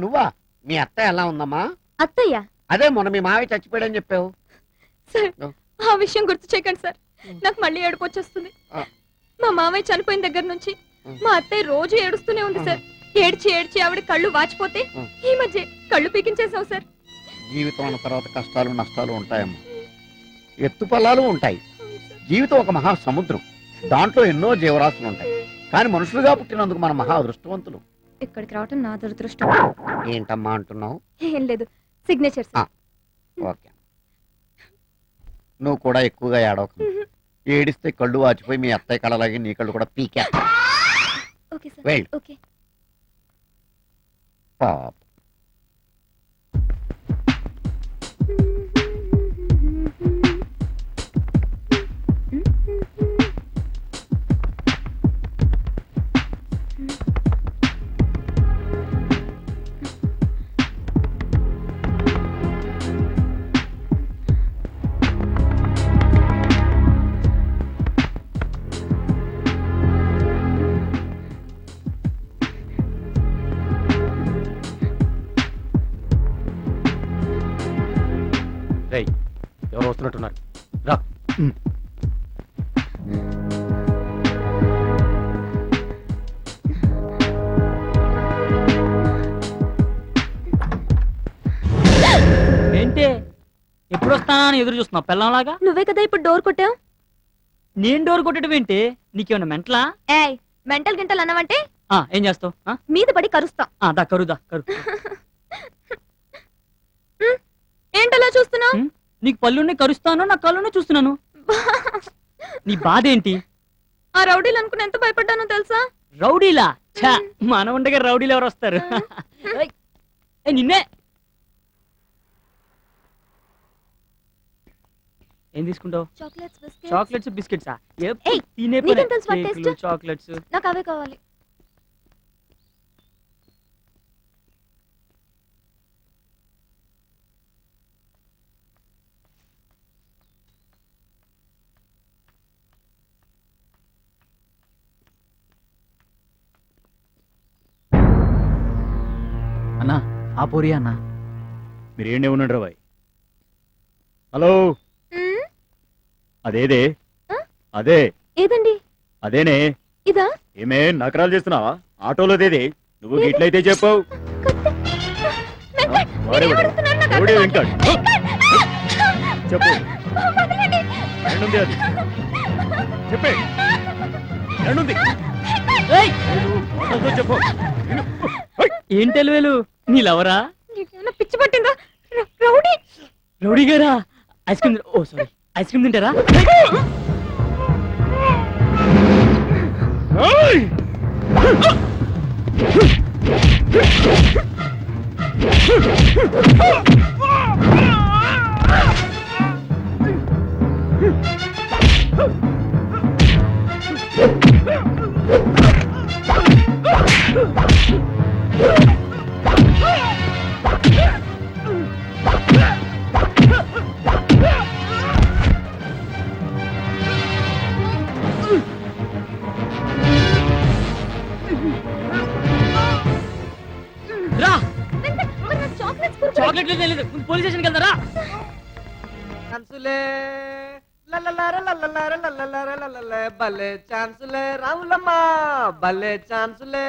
నువ్వా? మీ అత్తయ్య ఎలా ఉందమ్మా? అత్తయ్య అదే మొన్న మీ మావి చచ్చిపోయాడని చెప్పావు. ఆ విషయం గుర్తు చేయకండి సార్, నాకు మళ్ళీ ఏడుపు వచ్చేస్తుంది. మా మామయ్య చనిపోయిన దగ్గర నుంచి మా అత్తయ్య రోజు ఏడుస్తూనే ఉంది సార్. ఏడ్చి ఏడ్చి ఆవిడ కళ్ళు వాచిపోతే ఈ మధ్య కళ్ళు పీకించేసావు సార్. జీవితం అన్న తర్వాత కష్టాలు నష్టాలు ఉంటాయమ్మా, ఎత్తుపల్లాలు ఉంటాయి. జీవితం ఒక మహా సముద్రం, దాంట్లో ఎన్నో జీవరాశులు ఉంటాయి. కానీ మనుషులుగా పుట్టినందుకు మన మహా అదృష్టవంతులు. ఇక్కడికి రావటం నా దురదృష్టం. ఏంటమ్మా అంటున్నావు? ఏం లేదు, సిగ్నేచర్. ఓకే, నువ్వు కూడా ఎక్కువగా ఏడవకు. ఏడిస్తే కళ్ళు వాచిపోయి మీ అత్తయ్య కళ్ళలాగే నీ కళ్ళు కూడా పీకే. పాప ఎవరు వస్తున్నట్టున్నారు? రా. ఏంటి ఎప్పుడు వస్తానా అని ఎదురు చూస్తున్నావు పిల్లంలాగా? నువ్వే కదా ఇప్పుడు డోర్ కొట్టావు. నేను డోర్ కొట్టడం ఏంటి? నీకేమన్నా మెంటలా? ఏయ్, మెంటల్ గింటల్ అన్నవంటే ఏం చేస్తావు? మీద పడి కరుస్తా. దా కరుదా కరు. ఏంటలా చూస్తున్నావు? నీకు పళ్ళునే కరుస్తాను, నా కళ్ళునే చూస్తున్నాను. నీ బాధ ఏంటి? ఆ రౌడీలు అనుకుని ఎంత భయపడ్డానో తెలుసా? రౌడీలా? మన ఉండగా రౌడీలు ఎవరు వస్తారు? నిన్నే. ఏం తీసుకుంటావు? చాక్లెట్స్ బిస్కెట్సా? చాక్లెట్స్ నాకు అవే కావాలి. అన్నా ఆ పోరి అన్నా. మీరేండే ఉన్నాడు రాబాయ్? హలో, అదేదే అదే ఏదండి? అదేనే. ఇదా? ఏమే నకరాలు చేస్తున్నావా? ఆటోలోదేది? నువ్వు గిట్లయితే చెప్పావు. వెంకట్ చెప్పు, రెండుంది అది చెప్పే. రెండుంది చెప్పు. ఏంటి తెలివేలు? నీలెవరా? పిచ్చి పట్టిందా? రౌడీ. రౌడీ గారా? Ice cream? Oh sorry, ice cream తింటారా? పోలీస్ స్టేషన్కి వెళ్తారా? భలే ఛాన్సులే రావులమ్మా, భలే ఛాన్సులే.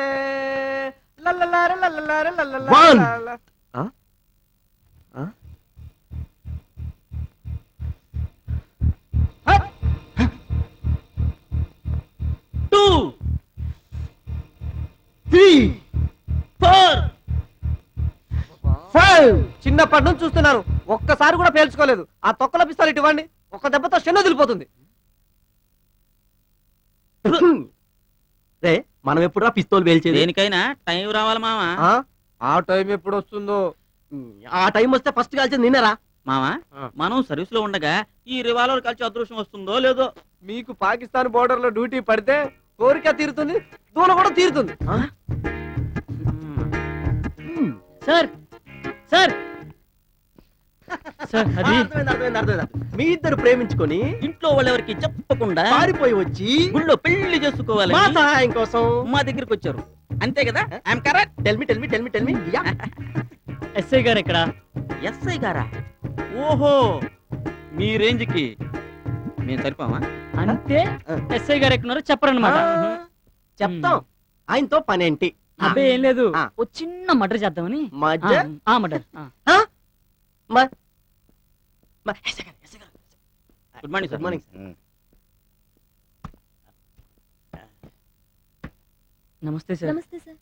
చిన్నప్పటి నుంచి చూస్తున్నాను, ఒక్కసారి కూడా పేల్చుకోలేదు. ఆ తొక్కల పిస్తాలు ఇవ్వండి, ఒక్క దెబ్బతో శన్న వదిలిపోతుంది. మనం ఎప్పుడు పిస్తోల్ పేల్చేది? దేనికైనా టైం రావాలి మావా. ఆ టైం ఎప్పుడు వస్తుందో? ఆ టైం వస్తే ఫస్ట్ కాల్చేది నిన్నరా మావా. మనం సర్వీస్ లో ఉండగా ఈ రివాల్వర్ కాల్చి అదృష్టం వస్తుందో లేదో. మీకు పాకిస్తాన్ బోర్డర్ లో డ్యూటీ పడితే కోరిక తీరుతుంది, దూల కూడా తీరుతుంది. సార్ సార్ సార్ అది అర్థమైంది. మీ ఇద్దరు ప్రేమించుకొని ఇంట్లో వాళ్ళెవరికి చెప్పకుండా పారిపోయి వచ్చి గుళ్ళో పెళ్లి చేసుకోవాలి మా సహాయం కోసం మా దగ్గరికి వచ్చారు అంతే కదా I'm correct. Tell me yeah SI గారు ఇక్కడ ఎస్ఐ గారా ఓహో మీ రేంజ్ కి మేము సరిపోమా అంటే ఎస్ఐ గారు ఎక్కడున్నారో చెప్పరన్నమాట చెప్తాం ఆయనతో పనేంటి అబ్బే ఏం లేదు ఆ. ఓ చిన్న మర్డర్ చేద్దామని మధ్య ఆ murder good morning good morning నమస్తే సార్ నమస్తే సార్.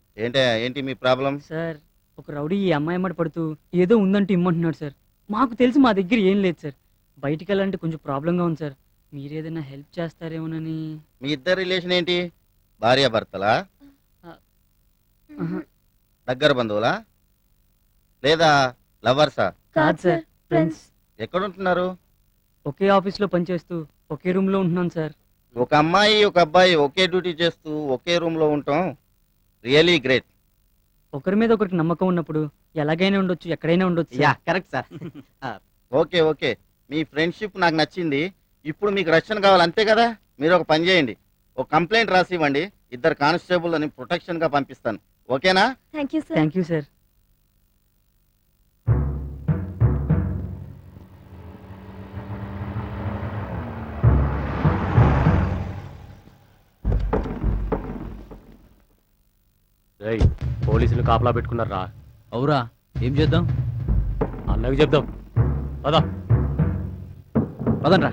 ఏంటి మీ ప్రాబ్లం? సార్ ఒక రౌడీ ఈ అమ్మాయి అమ్మడి పడుతూ ఏదో ఉందంటే ఇమ్మంటున్నాడు సార్. మాకు తెలిసి మా దగ్గర ఏం లేదు సార్. బయటికి వెళ్ళాలంటే కొంచెం ప్రాబ్లంగా ఉంది సార్. మీరు ఏదైనా హెల్ప్ చేస్తారేమోనని. మీ ఇద్దరు రిలేషన్ ఏంటి? భార్య భర్తలా? ఆహా. దగ్గర బంధువులా లేదా లవర్సా? కాదు సార్ ఫ్రెండ్స్. ఎక్కడ ఉంటున్నారు? ఒకే ఆఫీస్ లో పనిచేస్తూ ఒకే రూమ్ లో ఉంటున్నాను సార్. ఒక అమ్మాయి ఒక అబ్బాయి ఒకే డ్యూటీ చేస్తూ ఒకే రూమ్ లో ఉంటాం రియలీ గ్రేట్. ఒకరి మీద ఒకరికి నమ్మకం ఉన్నప్పుడు ఎలాగైనా ఉండొచ్చు, ఎక్కడైనా ఉండొచ్చు yeah sir. Correct sir okay మీ ఫ్రెండ్షిప్ నాకు నచ్చింది. ఇప్పుడు మీకు రక్షణ కావాలి అంతే కదా? మీరు ఒక పని చేయండి, ఒక కంప్లైంట్ రాసి ఇవ్వండి. ఇద్దరు కానిస్టేబుల్ అని ప్రొటెక్షన్ గా పంపిస్తాను. ఓకేనా? Thank you sir. Thank you sir. పోలీసులు కాపలా పెట్టుకున్నారా? అవురా, ఏం చేద్దాం? అన్నకి చెప్దాం పదా పదండ్రా.